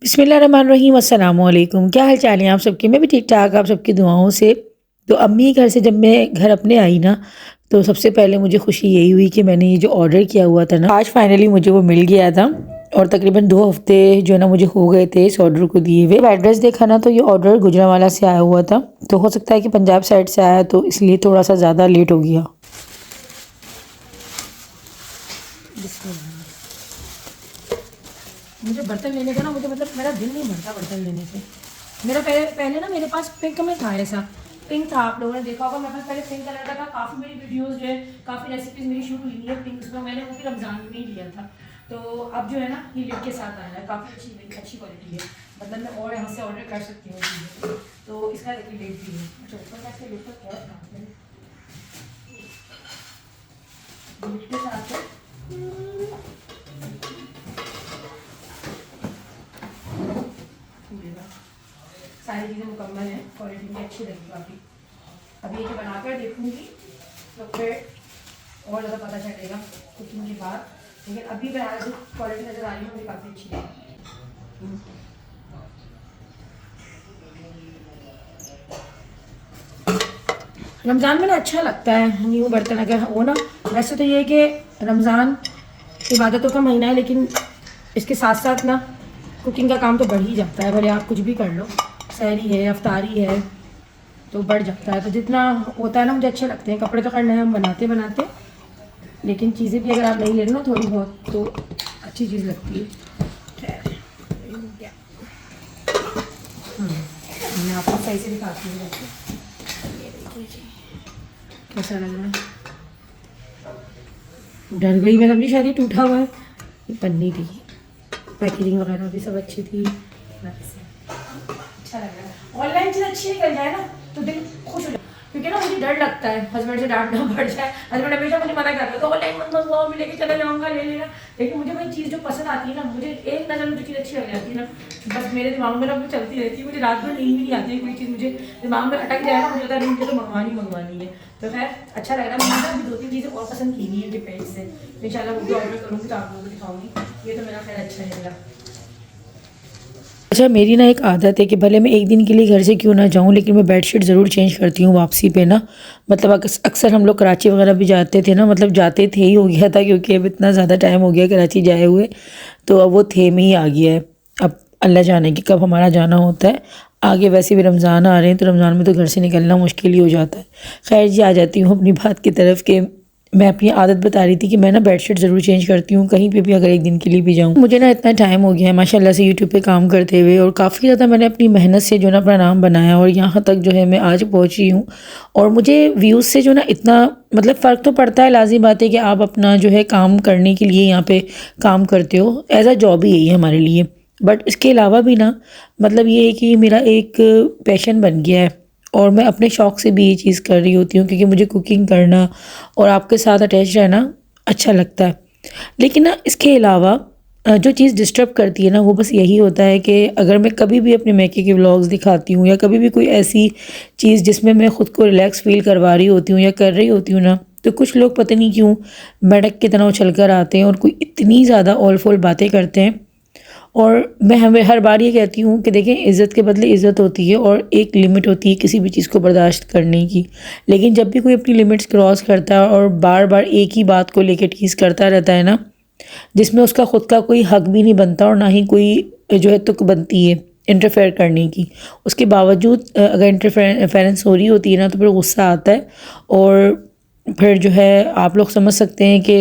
बिस्मिल्लाहिर्रहमानिर्रहीम अस्सलाम वालेकुम। क्या हाल चाल है आप सबके? मैं भी ठीक ठाक, आप सबकी दुआओं से। तो अम्मी के घर से जब मैं घर अपने आई ना, तो सबसे पहले मुझे खुशी यही हुई कि मैंने ये जो ऑर्डर किया हुआ था ना, आज फाइनली मुझे वो मिल गया था। और तकरीबन 2 हफ्ते जो है ना मुझे हो गए थे इस ऑर्डर को दिए हुए। एड्रेस देखा ना तो ये ऑर्डर गुजरांवाला से आया हुआ था, तो हो सकता है कि पंजाब साइड से आया, तो इसलिए थोड़ा सा ज़्यादा लेट हो गया। मुझे बर्तन लेने का ना, मुझे मतलब मेरा दिल नहीं भरता बर्तन लेने से। मेरा पहले पहले ना मेरे पास पिंक में था, ऐसा पिंक था, आप लोगों ने देखा होगा मेरे पास पहले पिंक कलर का था। काफ़ी मेरी वीडियोस जो है, काफ़ी रेसिपीज मेरी शुरू हुई है पिंक में, मैंने वो भी रमज़ान में ही लिया था। तो अब जो है ना ये लिड के साथ आया है, काफ़ी अच्छी क्वालिटी है, मतलब मैं और यहाँ से ऑर्डर कर सकती हूँ चीज़ें। तो इसका देखिए लिड भी है। अच्छा, ऊपर का इसका लिड तो क्या है, लिड के साथ है। सारी चीज़ें मुकम्मल हैं, क्वालिटी भी अच्छी लगी काफ़ी। अब ये जो बनाकर देखूँगी तो फिर और ज़्यादा पता चलेगा कुकिंग के बाद, लेकिन अभी फिलहाल जो क्वालिटी नज़र आ रही है मुझे काफ़ी अच्छी लगी। रमज़ान में ना अच्छा लगता है न्यू बर्तन अगर हो ना। वैसे तो ये है कि रमज़ान इबादतों का महीना है, लेकिन इसके साथ साथ ना कुकिंग का काम तो बढ़ ही जाता है, भले आप कुछ भी कर लो, सहरी है, अफ्तारी है, तो बढ़ जाता है। तो जितना होता है ना मुझे अच्छे लगते हैं। कपड़े तो करना है हम बनाते बनाते, लेकिन चीज़ें भी अगर आप नहीं ले रहे ना थोड़ी बहुत, तो अच्छी चीज़ लगती है। मैं आपको सही से दिखाती हूँ, कैसा लग रहा है। डर गई मैं, समझी शायद ये टूटा हुआ है। ये पन्नी थी, पैकेजिंग वगैरह भी सब अच्छी थी, अच्छा लग रहा है। ऑनलाइन चीज़ अच्छी निकल जाए ना तो दिल खुश हो जाए, क्योंकि ना मुझे डर लगता है हस्बैंड से डांटना पड़ जाए। हस्बैंड हमेशा मुझे मना कर रहे तो ऑनलाइन मत मंगवाओ, मैं लेके चला जाऊँगा, ले लेना। लेकिन मुझे वही चीज़ जो पसंद आती है ना, मुझे एक नज़र में जो चीज़ अच्छी लग जाती है ना, बस मेरे दिमाग में ना वो चलती रहती है। मुझे रात में नींद भी नहीं आती है, कोई चीज़ मुझे दिमाग में अटक जाए ना, मुझे लगता है मुझे तो मंगवानी है। तो खैर अच्छा लग रहा है। मैंने अभी 2-3 चीज़ें और पसंद की नहीं है डिपेंड से, इंशाल्लाह वो भी ऑर्डर करूँगी तो आप लोगों को दिखाऊँगी। ये तो मेरा खैर अच्छा है मेरा। अच्छा, मेरी ना एक आदत है कि भले मैं एक दिन के लिए घर से क्यों ना जाऊँ, लेकिन मैं बेडशीट ज़रूर चेंज करती हूँ वापसी पे ना। मतलब अक्सर हम लोग कराची वगैरह भी जाते थे ना, मतलब जाते थे ही हो गया था, क्योंकि अब इतना ज़्यादा टाइम हो गया कराची जाए हुए, तो अब वो थे में ही आ गया है। अब अल्लाह जाने कि कब हमारा जाना होता है आगे। वैसे भी रमज़ान आ रहे हैं, तो रमज़ान में तो घर से निकलना मुश्किल ही हो जाता है। खैर जी, आ जाती हूँ अपनी बात की तरफ के मैं अपनी आदत बता रही थी कि मैं ना बेडशीट ज़रूर चेंज करती हूँ कहीं पे भी, अगर एक दिन के लिए भी जाऊँ। मुझे ना इतना टाइम हो गया है माशाल्लाह से यूट्यूब पे काम करते हुए, और काफ़ी ज़्यादा मैंने अपनी मेहनत से जो ना अपना नाम बनाया, और यहाँ तक जो है मैं आज पहुँची हूँ। और मुझे व्यूज़ से जो ना इतना मतलब फ़र्क तो पड़ता है, लाज़मी बात है कि आप अपना जो है काम करने के लिए यहाँ पर काम करते हो, एज़ अ जॉब ही यही है हमारे लिए। बट इसके अलावा भी ना मतलब ये है कि मेरा एक पैशन बन गया है, और मैं अपने शौक़ से भी ये चीज़ कर रही होती हूँ, क्योंकि मुझे कुकिंग करना और आपके साथ अटैच रहना अच्छा लगता है। लेकिन ना इसके अलावा जो चीज़ डिस्टर्ब करती है ना, वो बस यही होता है कि अगर मैं कभी भी अपने मैके के व्लॉग्स दिखाती हूँ, या कभी भी कोई ऐसी चीज़ जिसमें मैं ख़ुद को रिलैक्स फ़ील करवा रही होती हूँ या कर रही होती हूँ ना, तो कुछ लोग पता नहीं क्यों मेंढक की तरह उछल कर आते हैं और कोई इतनी ज़्यादा ऑल फोल बातें करते हैं। और मैं हमें हर बार ये कहती हूँ कि देखें, इज़्ज़त के बदले इज़्ज़त होती है, और एक लिमिट होती है किसी भी चीज़ को बर्दाश्त करने की। लेकिन जब भी कोई अपनी लिमिट्स क्रॉस करता है और बार बार एक ही बात को लेकर टीज़ करता रहता है ना, जिसमें उसका ख़ुद का कोई हक भी नहीं बनता, और ना ही कोई जो है तुक बनती है इंटरफेयर करने की, उसके बावजूद अगर इंटरफेरेंस हो रही होती है ना, तो फिर गुस्सा आता है। और फिर जो है आप लोग समझ सकते हैं कि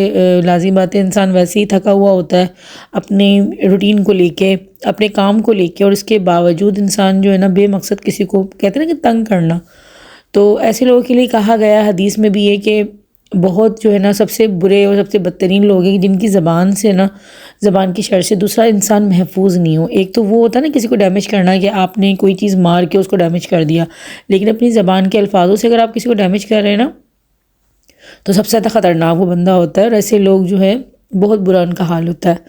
लाज़िम बात है, इंसान वैसे ही थका हुआ होता है अपने रूटीन को लेके, अपने काम को लेके, और इसके बावजूद इंसान जो है ना बेमकसद किसी को कहते हैं ना कि तंग करना। तो ऐसे लोगों के लिए कहा गया हदीस में भी है कि बहुत जो है ना सबसे बुरे और सबसे बदतरीन लोग हैं जिनकी ज़बान से ना, ज़बान की शर से दूसरा इंसान महफूज नहीं हो। एक तो वो होता है ना किसी को डैमेज करना, कि आपने कोई चीज़ मार के उसको डैमेज कर दिया, लेकिन अपनी ज़बान के अल्फाजों से अगर आप किसी को डैमेज कर रहे हैं ना, तो सबसे ज़्यादा ख़तरनाक वो बंदा होता है, और ऐसे लोग जो है बहुत बुरा उनका हाल होता है।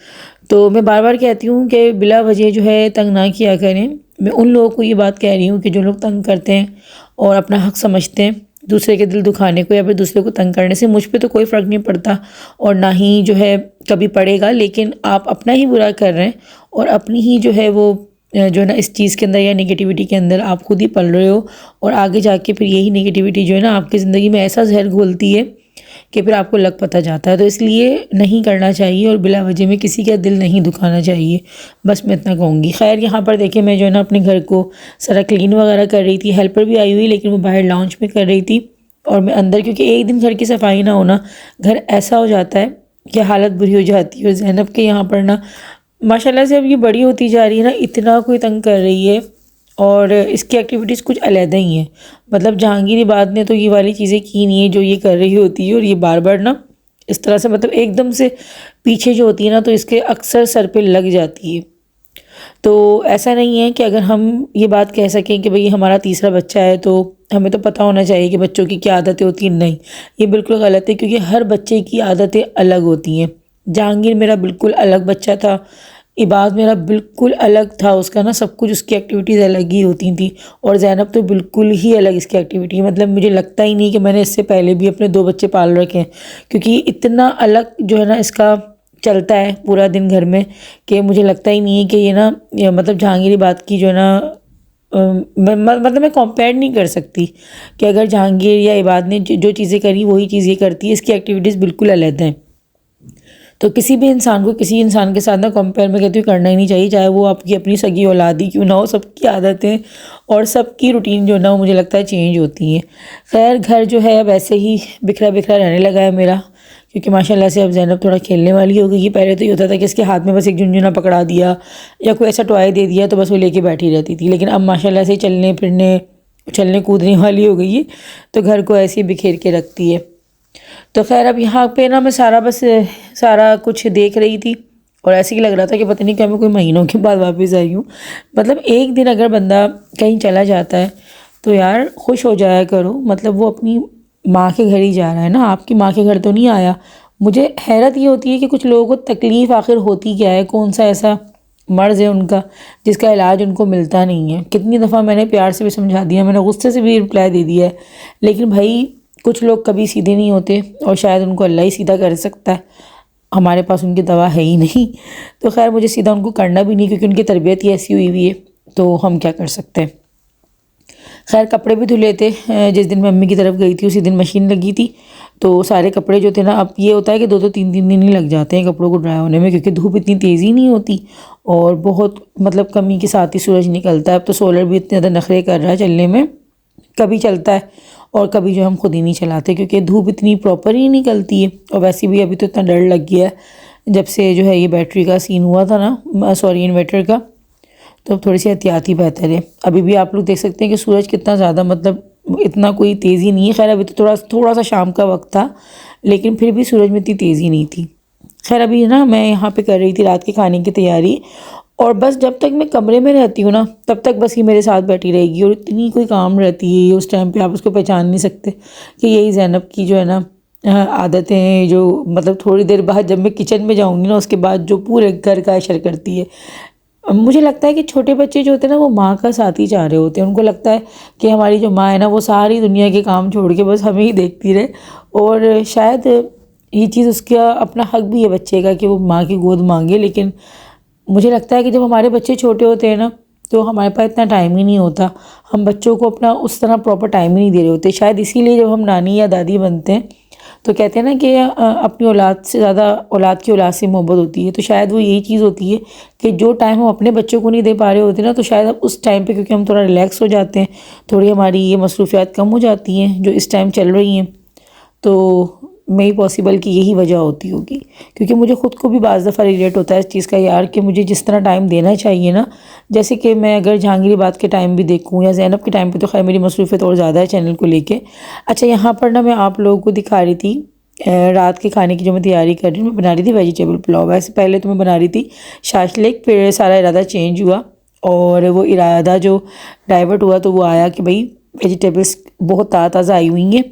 तो मैं बार बार कहती हूँ कि बिला वजह जो है तंग ना किया करें। मैं उन लोगों को ये बात कह रही हूँ कि जो लोग तंग करते हैं और अपना हक समझते हैं दूसरे के दिल दुखाने को, या फिर दूसरे को तंग करने से। मुझ पे तो कोई फ़र्क नहीं पड़ता, और ना ही जो है कभी पड़ेगा, लेकिन आप अपना ही बुरा कर रहे हैं और अपनी ही जो है वो जो है ना इस चीज़ के अंदर या नेगेटिविटी के अंदर आप खुद ही पल रहे हो। और आगे जाके फिर यही नेगेटिविटी जो है ना आपकी ज़िंदगी में ऐसा जहर घोलती है कि फिर आपको लग पता जाता है। तो इसलिए नहीं करना चाहिए और बिला वजह में किसी का दिल नहीं दुखाना चाहिए, बस मैं इतना कहूँगी। खैर यहाँ पर देखिए मैं जो है ना अपने घर को सारा क्लीन वगैरह कर रही थी, हेल्पर भी आई हुई लेकिन वो बाहर लाउंज में कर रही थी और मैं अंदर, क्योंकि एक दिन घर की सफाई ना होना घर ऐसा हो जाता है कि हालत बुरी हो जाती है। और ज़ैनब के यहाँ पर ना माशाल्लाह से अब ये बड़ी होती जा रही है ना, इतना कोई तंग कर रही है और इसकी एक्टिविटीज़ कुछ अलग ही हैं। मतलब जहांगीराबाद ने तो ये वाली चीज़ें की नहीं है जो ये कर रही होती है, और ये बार बार ना इस तरह से मतलब एकदम से पीछे जो होती है ना तो इसके अक्सर सर पे लग जाती है। तो ऐसा नहीं है कि अगर हम ये बात कह सकें कि भाई हमारा तीसरा बच्चा है तो हमें तो पता होना चाहिए कि बच्चों की क्या आदतें होती हैं। नहीं, ये बिल्कुल गलत है, क्योंकि हर बच्चे की आदतें अलग होती हैं। जहांगीर मेरा बिल्कुल अलग बच्चा था, इबाद मेरा बिल्कुल अलग था, उसका ना सब कुछ उसकी एक्टिविटीज़ अलग ही होती थी। और ज़ैनब तो बिल्कुल ही अलग इसकी एक्टिविटी, मतलब मुझे लगता ही नहीं कि मैंने इससे पहले भी अपने 2 बच्चे पाल रखे हैं, क्योंकि इतना अलग जो है ना इसका चलता है पूरा दिन घर में कि मुझे लगता ही नहीं है कि ये ना मतलब जहांगीराबाद की जो है ना मतलब मैं कंपेयर नहीं कर सकती कि अगर जहांगीर या इबाद ने जो चीज़ें करी वही चीज़ ये करती है। इसकी एक्टिविटीज़ बिल्कुल अलग हैं। तो किसी भी इंसान को किसी इंसान के साथ ना कंपेयर में कहती हूँ करना ही नहीं चाहिए, चाहे वो आपकी अपनी सगी औलाद ही क्यों ना हो। सबकी आदतें और सबकी रूटीन जो ना वो मुझे लगता है चेंज होती है। खैर घर जो है अब ऐसे ही बिखरा बिखरा रहने लगा है मेरा, क्योंकि माशाल्लाह से अब ज़ैनब थोड़ा खेलने वाली हो गई है। पहले तो ये होता था कि इसके हाथ में बस एक झुनझुना पकड़ा दिया या कोई ऐसा टॉय दे दिया तो बस वो लेके बैठी रहती थी, लेकिन अब माशाल्लाह से चलने फिरने उछलने कूदने वाली हो गई है, तो घर को ऐसे ही बिखेर के रखती है। तो खैर अब यहाँ पे ना मैं सारा कुछ देख रही थी और ऐसे ही लग रहा था कि पता नहीं क्या मैं कोई महीनों के बाद वापस आई हूँ। मतलब एक दिन अगर बंदा कहीं चला जाता है तो यार खुश हो जाया करो, मतलब वो अपनी माँ के घर ही जा रहा है ना, आपकी माँ के घर तो नहीं आया। मुझे हैरत ये होती है कि कुछ लोगों को तकलीफ़ आखिर होती क्या है, कौन सा ऐसा मर्ज़ है उनका जिसका इलाज उनको मिलता नहीं है। कितनी दफ़ा मैंने प्यार से भी समझा दिया, मैंने गुस्से से भी रिप्लाई दे दिया है, लेकिन भाई कुछ लोग कभी सीधे नहीं होते और शायद उनको अल्लाह ही सीधा कर सकता है, हमारे पास उनकी दवा है ही नहीं। तो खैर मुझे सीधा उनको करना भी नहीं, क्योंकि उनकी तरबियत ही ऐसी हुई हुई है, तो हम क्या कर सकते हैं। खैर कपड़े भी धुले थे, जिस दिन मैं मम्मी की तरफ गई थी उसी दिन मशीन लगी थी, तो सारे कपड़े जो थे ना, अब ये होता है कि 2-3 दिन ही लग जाते हैं कपड़ों को ड्राई होने में, क्योंकि धूप इतनी तेज़ी नहीं होती और बहुत मतलब कमी के साथ ही सूरज निकलता है। अब तो सोलर भी इतने ज़्यादा नखरे कर रहा है चलने में, कभी चलता है और कभी जो हम खुद ही नहीं चलाते, क्योंकि धूप इतनी प्रॉपर ही निकलती है। और वैसे भी अभी तो इतना डर लग गया है जब से जो है ये बैटरी का सीन हुआ था ना, सॉरी इन्वर्टर का, तो अब थोड़ी सी एहतियात ही बेहतर है। अभी भी आप लोग देख सकते हैं कि सूरज कितना ज़्यादा मतलब इतना कोई तेज़ी नहीं है। खैर अभी तो थोड़ा सा शाम का वक्त था, लेकिन फिर भी सूरज में इतनी तेज़ी नहीं थी। खैर अभी ना मैं यहाँ पे कर रही थी रात के खाने की तैयारी, और बस जब तक मैं कमरे में रहती हूँ ना तब तक बस ये मेरे साथ बैठी रहेगी और इतनी कोई काम रहती है उस टाइम पे, आप उसको पहचान नहीं सकते कि यही ज़ैनब की जो है ना आदतें हैं, जो मतलब थोड़ी देर बाद जब मैं किचन में जाऊँगी ना उसके बाद जो पूरे घर का असर करती है। मुझे लगता है कि छोटे बच्चे जो होते हैं ना वो माँ का साथ ही चाह रहे होते हैं, उनको लगता है कि हमारी जो माँ है ना वो सारी दुनिया के काम छोड़ के बस हमें ही देखती रहे। और शायद ये चीज़ उसका अपना हक भी है बच्चे का कि वो माँ की गोद मांगे, लेकिन मुझे लगता है कि जब हमारे बच्चे छोटे होते हैं ना तो हमारे पास इतना टाइम ही नहीं होता, हम बच्चों को अपना उस तरह प्रॉपर टाइम ही नहीं दे रहे होते। शायद इसीलिए जब हम नानी या दादी बनते हैं तो कहते हैं ना कि अपनी औलाद से ज़्यादा औलाद की औलाद से मोहब्बत होती है, तो शायद वो यही चीज़ होती है कि जो टाइम हम अपने बच्चों को नहीं दे पा रहे होते ना, तो शायद अब उस टाइम पे क्योंकि हम थोड़ा रिलैक्स हो जाते हैं, थोड़ी हमारी ये मसरूफियात कम हो जाती हैं जो इस टाइम चल रही हैं, तो मे ही पॉसिबल कि यही वजह होती होगी। क्योंकि मुझे ख़ुद को भी बाज़ दफ़ा रिलेट होता है इस चीज़ का यार, कि मुझे जिस तरह टाइम देना चाहिए ना, जैसे कि मैं अगर जहांगीराबाद के टाइम भी देखूँ या ज़ैनब के टाइम पे तो खैर मेरी मसरूफियत और ज़्यादा है चैनल को लेके। अच्छा यहाँ पर ना मैं आप लोगों को दिखा रही थी रात के खाने की जो मैं तैयारी कर रही हूँ, मैं बना रही थी वेजिटेबल पुलाव। वैसे पहले तो मैं बना रही थी शाशलिक, फिर सारा इरादा चेंज हुआ और वो इरादा जो डाइवर्ट हुआ तो वो आया कि भाई वेजिटेबल्स बहुत ताज़ा आई हुई हैं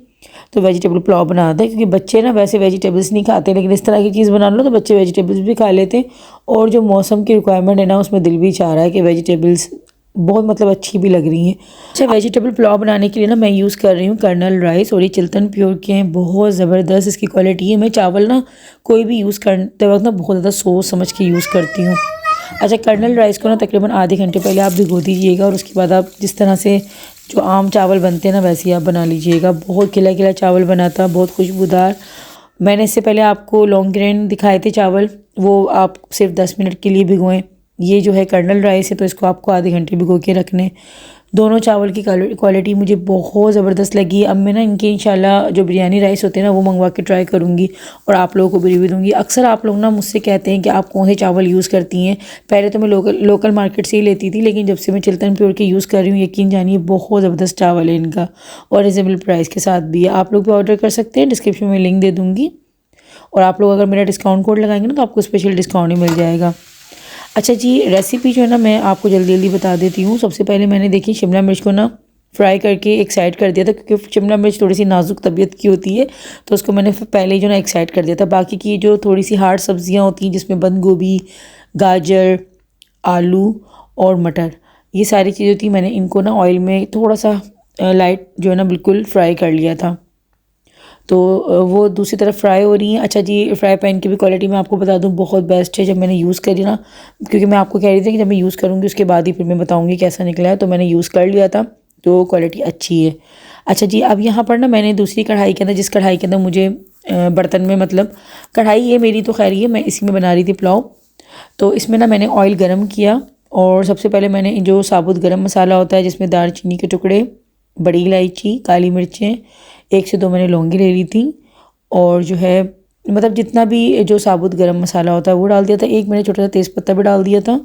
तो वेजिटेबल पुलाव बनाते हैं, क्योंकि बच्चे ना वैसे वेजिटेबल्स नहीं खाते, लेकिन इस तरह की चीज़ बना लो तो बच्चे वेजिटेबल्स भी खा लेते हैं। और जो मौसम की रिक्वायरमेंट है ना उसमें दिल भी चाह रहा है कि वेजिटेबल्स बहुत मतलब अच्छी भी लग रही हैं। अच्छा, वेजिटेबल पुलाव बनाने के लिए ना मैं यूज़ कर रही हूँ कर्नल राइस, और ये चिल्तन प्योर के हैं। बहुत ज़बरदस्त इसकी क्वालिटी है। मैं चावल ना कोई भी यूज़ करते वक्त ना बहुत ज़्यादा सोच समझ के यूज़ करती हूँ। अच्छा, कर्नल राइस को ना तकरीबन आधे घंटे पहले आप भिगो दीजिएगा, और उसके बाद आप जिस तरह से जो आम चावल बनते हैं ना वैसे ही आप बना लीजिएगा। बहुत खिला खिला चावल बना था, बहुत खुशबूदार। मैंने इससे पहले आपको लॉन्ग ग्रेन दिखाए थे चावल, वो आप सिर्फ 10 मिनट के लिए भिगोएं। ये जो है कर्नल राइस है, तो इसको आपको आधे घंटे भिगो के रखने। दोनों चावल की क्वालिटी मुझे बहुत ज़बरदस्त लगी। अब मैं ना इनके इंशाल्लाह जो बिरयानी राइस होते हैं ना वो मंगवा के ट्राई करूँगी और आप लोगों को भी रिव्यू दूँगी। अक्सर आप लोग ना मुझसे कहते हैं कि आप कौन से चावल यूज़ करती हैं। पहले तो मैं लोकल मार्केट से ही लेती थी, लेकिन जब से मैं चिल्तन प्योर के यूज़ कर रही हूँ, यकीन जानिए बहुत ज़बरदस्त चावल है इनका, और रिजनेबल प्राइस के साथ भी है। आप लोग भी ऑर्डर कर सकते हैं, डिस्क्रिप्शन में लिंक दे दूँगी। और आप लोग अगर मेरा डिस्काउंट कोड लगाएंगे ना तो आपको स्पेशल डिस्काउंट ही मिल जाएगा। अच्छा जी, रेसिपी जो है ना मैं आपको जल्दी जल्दी बता देती हूँ। सबसे पहले मैंने देखी शिमला मिर्च को ना फ्राई करके एक साइड कर दिया था, क्योंकि शिमला मिर्च थोड़ी सी नाजुक तबीयत की होती है, तो उसको मैंने पहले ही जो ना एक साइड कर दिया था। बाकी की जो थोड़ी सी हार्ड सब्जियाँ होती हैं जिसमें बंद गोभी, गाजर, आलू और मटर, ये सारी चीज़ें थी, मैंने इनको ना ऑयल में थोड़ा सा लाइट जो है ना बिल्कुल फ्राई कर लिया था। तो वो दूसरी तरफ फ्राई हो रही हैं। अच्छा जी, फ्राई पैन की भी क्वालिटी मैं आपको बता दूं बहुत बेस्ट है। जब मैंने यूज़ करी ना, क्योंकि मैं आपको कह रही थी कि जब मैं यूज़ करूँगी उसके बाद ही फिर मैं बताऊँगी कैसा निकला है, तो मैंने यूज़ कर लिया था, तो क्वालिटी अच्छी है। अच्छा जी, अब यहाँ पर ना मैंने दूसरी कढ़ाई के अंदर, जिस कढ़ाई के अंदर मुझे बर्तन में, मतलब कढ़ाई है मेरी तो खैर, ये मैं इसी में बना रही थी पुलाव, तो इसमें ना मैंने ऑयल गर्म किया, और सबसे पहले मैंने जो साबुत गरम मसाला होता है जिसमें दालचीनी के टुकड़े, बड़ी इलायची, काली मिर्चें, 1 से 2 मैंने लौंगी ले ली थी, और जो है मतलब जितना भी जो साबुत गरम मसाला होता है वो डाल दिया था। एक मैंने छोटा सा तेज़पत्ता भी डाल दिया था,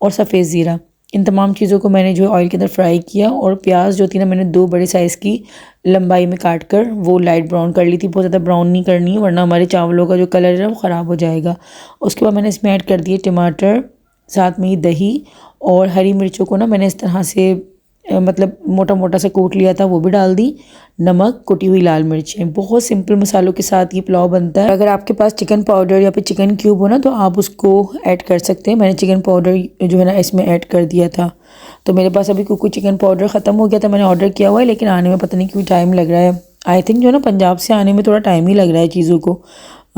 और सफ़ेद ज़ीरा। इन तमाम चीज़ों को मैंने जो है ऑयल के अंदर फ्राई किया। और प्याज जो थी ना मैंने 2 बड़े साइज़ की लंबाई में काट कर वो लाइट ब्राउन कर ली थी। बहुत ज़्यादा ब्राउन नहीं करनी है, वरना हमारे चावलों का जो कलर है वो ख़राब हो जाएगा। उसके बाद मैंने इसमें ऐड कर दिए टमाटर, साथ में ही दही, और हरी मिर्चों को ना मैंने इस तरह से मतलब मोटा मोटा सा कूट लिया था, वो भी डाल दी। नमक, कुटी हुई लाल मिर्चें। बहुत सिंपल मसालों के साथ ये पुलाव बनता है। अगर आपके पास चिकन पाउडर या फिर चिकन क्यूब हो ना तो आप उसको ऐड कर सकते हैं। मैंने चिकन पाउडर जो है ना इसमें ऐड कर दिया था। तो मेरे पास अभी कुछ चिकन पाउडर ख़त्म हो गया था, मैंने ऑर्डर किया हुआ है, लेकिन आने में पता नहीं क्यों टाइम लग रहा है। आई थिंक जो है ना पंजाब से आने में थोड़ा टाइम ही लग रहा है चीज़ों को।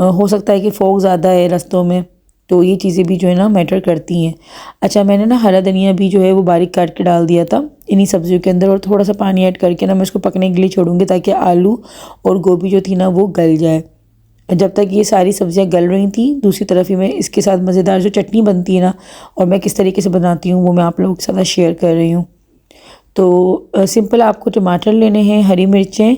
हो सकता है कि फॉग ज़्यादा है रास्तों में, तो ये चीज़ें भी जो है ना मैटर करती हैं। अच्छा, मैंने ना हरा धनिया भी जो है वो बारीक काट के डाल दिया था इन्हीं सब्जियों के अंदर, और थोड़ा सा पानी ऐड करके ना मैं इसको पकने के लिए छोड़ूंगी, ताकि आलू और गोभी जो थी ना वो गल जाए। जब तक ये सारी सब्जियां गल रही थी, दूसरी तरफ ही मैं इसके साथ मज़ेदार जो चटनी बनती है ना, और मैं किस तरीके से बनाती हूँ वो मैं आप लोगों के साथ शेयर कर रही हूँ। तो सिंपल आपको टमाटर लेने हैं, हरी मिर्चें,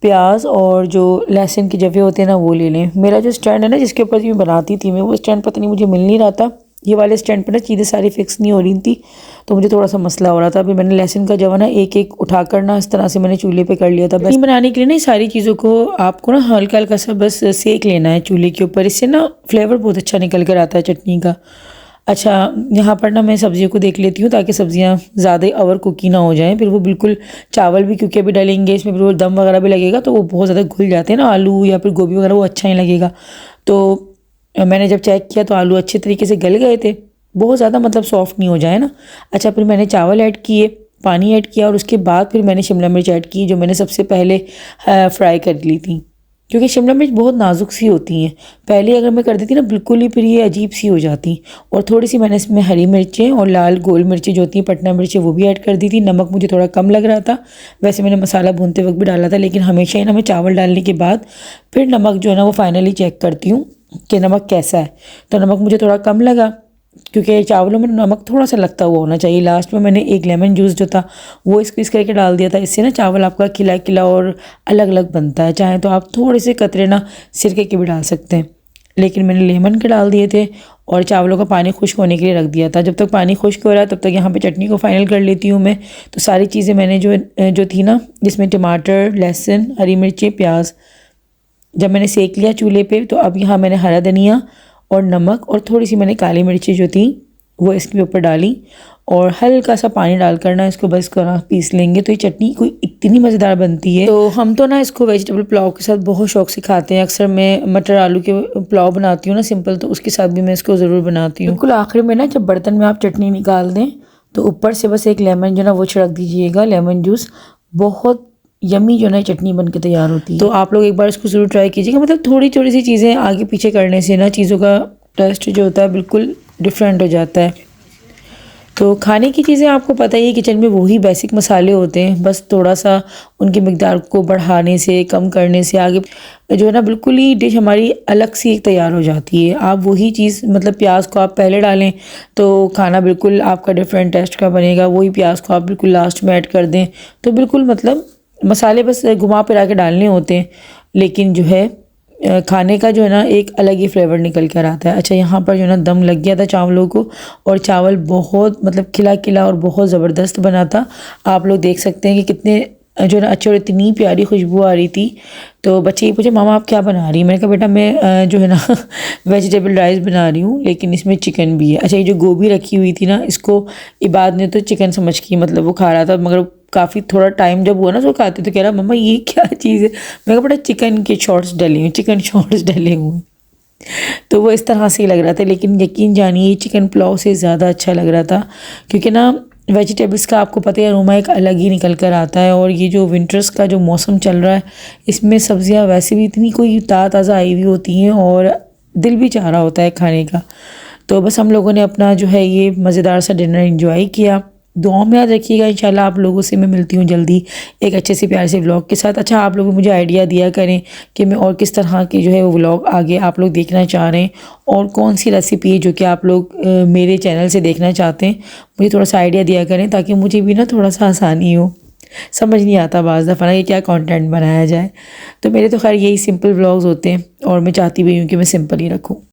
प्याज, और जो लहसुन के जवे होते हैं ना वो ले लें। मेरा जो स्टैंड है ना जिसके ऊपर मैं बनाती थी मैं, वो स्टैंड पता नहीं मुझे मिल नहीं रहा था। ये वाले स्टैंड पर ना चीज़ें सारी फिक्स नहीं हो रही थी, तो मुझे थोड़ा सा मसला हो रहा था। अभी मैंने लहसुन का जवा ना एक एक उठाकर ना इस तरह से मैंने चूल्हे पे कर लिया था। बस बनाने के लिए ना सारी चीज़ों को आपको ना हल्का हल्का सा बस सेक लेना है चूल्हे के ऊपर, इससे ना फ्लेवर बहुत अच्छा निकल कर आता है चटनी का। अच्छा, यहाँ पर ना मैं सब्जियों को देख लेती हूँ ताकि सब्जियाँ ज़्यादा ओवर कुकी ना हो जाएं, फिर वो बिल्कुल, चावल भी क्योंकि अभी डालेंगे इसमें, फिर वो दम वगैरह भी लगेगा तो वो बहुत ज़्यादा घुल जाते हैं ना आलू या फिर गोभी वगैरह, वो अच्छा नहीं लगेगा। तो मैंने जब चेक किया तो आलू अच्छे तरीके से गल गए थे, बहुत ज़्यादा मतलब सॉफ्ट नहीं हो जाए ना। अच्छा, फिर मैंने चावल ऐड किए, पानी ऐड किया, और उसके बाद फिर मैंने शिमला मिर्च ऐड की जो मैंने सबसे पहले फ्राई कर ली थी, क्योंकि शिमला मिर्च बहुत नाजुक सी होती हैं। पहले अगर मैं कर देती ना बिल्कुल ही फिर ये अजीब सी हो जाती। और थोड़ी सी मैंने इसमें हरी मिर्चें और लाल गोल मिर्चें जो होती हैं पटना मिर्चें, वो भी ऐड कर दी थी। नमक मुझे थोड़ा कम लग रहा था, वैसे मैंने मसाला भूनते वक्त भी डाला था, लेकिन हमेशा ही ना मैं चावल डालने के बाद फिर नमक जो है ना वो फाइनली चेक करती हूँ कि नमक कैसा है। तो नमक मुझे थोड़ा कम लगा, क्योंकि चावलों में नमक थोड़ा सा लगता हुआ होना चाहिए। लास्ट में मैंने एक लेमन जूस जो था वो स्क्वीज़ करके डाल दिया था, इससे ना चावल आपका खिला खिला और अलग अलग बनता है। चाहे तो आप थोड़े से कतरे ना सिरके के भी डाल सकते हैं, लेकिन मैंने लेमन के डाल दिए थे, और चावलों का पानी खुश्क होने के लिए रख दिया था। जब तक पानी खुश्क हो रहा है तब तक यहाँ पे चटनी को फाइनल कर लेती हूँ मैं। तो सारी चीज़ें मैंने जो थी ना, जिसमें टमाटर, लहसुन, हरी मिर्ची, प्याज, जब मैंने सेक लिया चूल्हे पे, तो अब यहाँ मैंने हरा धनिया और नमक और थोड़ी सी मैंने काली मिर्ची जो थी वो इसके ऊपर डाली, और हल्का सा पानी डालकर ना इसको बस करना पीस लेंगे, तो ये चटनी कोई इतनी मज़ेदार बनती है। तो हम तो ना इसको वेजिटेबल पुलाव के साथ बहुत शौक से खाते हैं। अक्सर मैं मटर आलू के पुलाव बनाती हूँ ना सिंपल, तो उसके साथ भी मैं इसको ज़रूर बनाती हूँ। बिल्कुल आखिर में ना जब बर्तन में आप चटनी निकाल दें तो ऊपर से बस एक लेमन जो ना वो छिड़क दीजिएगा, लेमन जूस। बहुत यमी जो ना चटनी बन के तैयार होती है। तो आप लोग एक बार इसको ज़रूर ट्राई कीजिएगा। मतलब थोड़ी थोड़ी सी चीज़ें आगे पीछे करने से ना चीज़ों का टेस्ट जो होता है बिल्कुल डिफरेंट हो जाता है। तो खाने की चीज़ें आपको पता ही है, किचन में वही बेसिक मसाले होते हैं, बस थोड़ा सा उनकी मिकदार को बढ़ाने से, कम करने से आगे जो है ना बिल्कुल ही डिश हमारी अलग सी एक तैयार हो जाती है। आप वही चीज़ मतलब प्याज को आप पहले डालें तो खाना बिल्कुल आपका डिफरेंट टेस्ट का बनेगा। वही प्याज को आप बिल्कुल लास्ट में ऐड कर दें तो बिल्कुल मतलब मसाले बस घुमा फिरा के डालने होते हैं, लेकिन जो है खाने का जो है ना एक अलग ही फ्लेवर निकल कर आता है। अच्छा, यहाँ पर जो है ना दम लग गया था चावलों को, और चावल बहुत मतलब खिला खिला और बहुत ज़बरदस्त बना था। आप लोग देख सकते हैं कि कितने जो है ना अच्छे, और इतनी प्यारी खुशबू आ रही थी। तो बच्चे ये पूछे मामा आप क्या बना रही हैं? मैंने कहा बेटा मैं जो है ना वेजिटेबल राइस बना रही हूँ, लेकिन इसमें चिकन भी है। अच्छा, ये जो गोभी रखी हुई थी ना, इसको इबाद ने तो चिकन समझ के मतलब वो खा रहा था, मगर काफ़ी थोड़ा टाइम जब हुआ ना तो खाते तो कह रहा मम्मा ये क्या चीज़ है। मैं कहा बेटा चिकन के शॉर्ट्स डले हुए, चिकन शॉर्ट्स डले हुए। तो वो इस तरह से ही लग रहा था, लेकिन यकीन जानिए चिकन पुलाव से ज़्यादा अच्छा लग रहा था, क्योंकि ना वेजिटेबल्स का आपको पता है अरोमा एक अलग ही निकल कर आता है। और ये जो विंटर्स का जो मौसम चल रहा है, इसमें सब्जियां वैसे भी इतनी कोई ताज़ा आई हुई होती हैं और दिल भी चाह रहा होता है खाने का। तो बस हम लोगों ने अपना जो है ये मज़ेदार सा डिनर एंजॉय किया। दुआओं में याद रखिएगा। इंशाल्लाह आप लोगों से मैं मिलती हूँ जल्दी एक अच्छे से प्यारे से व्लॉग के साथ। अच्छा, आप लोग मुझे आइडिया दिया करें कि मैं और किस तरह के जो है वो व्लॉग आगे आप लोग देखना चाह रहे हैं, और कौन सी रेसिपी है जो कि आप लोग मेरे चैनल से देखना चाहते हैं। मुझे थोड़ा सा आइडिया दिया करें ताकि मुझे भी ना थोड़ा सा आसानी हो। समझ नहीं आता बाज़ दफ़ा ना कि क्या कंटेंट बनाया जाए। तो मेरे तो खैर यही सिंपल व्लॉग्स होते हैं, और मैं चाहती भी हूँ कि मैं सिंपल ही रखूँ।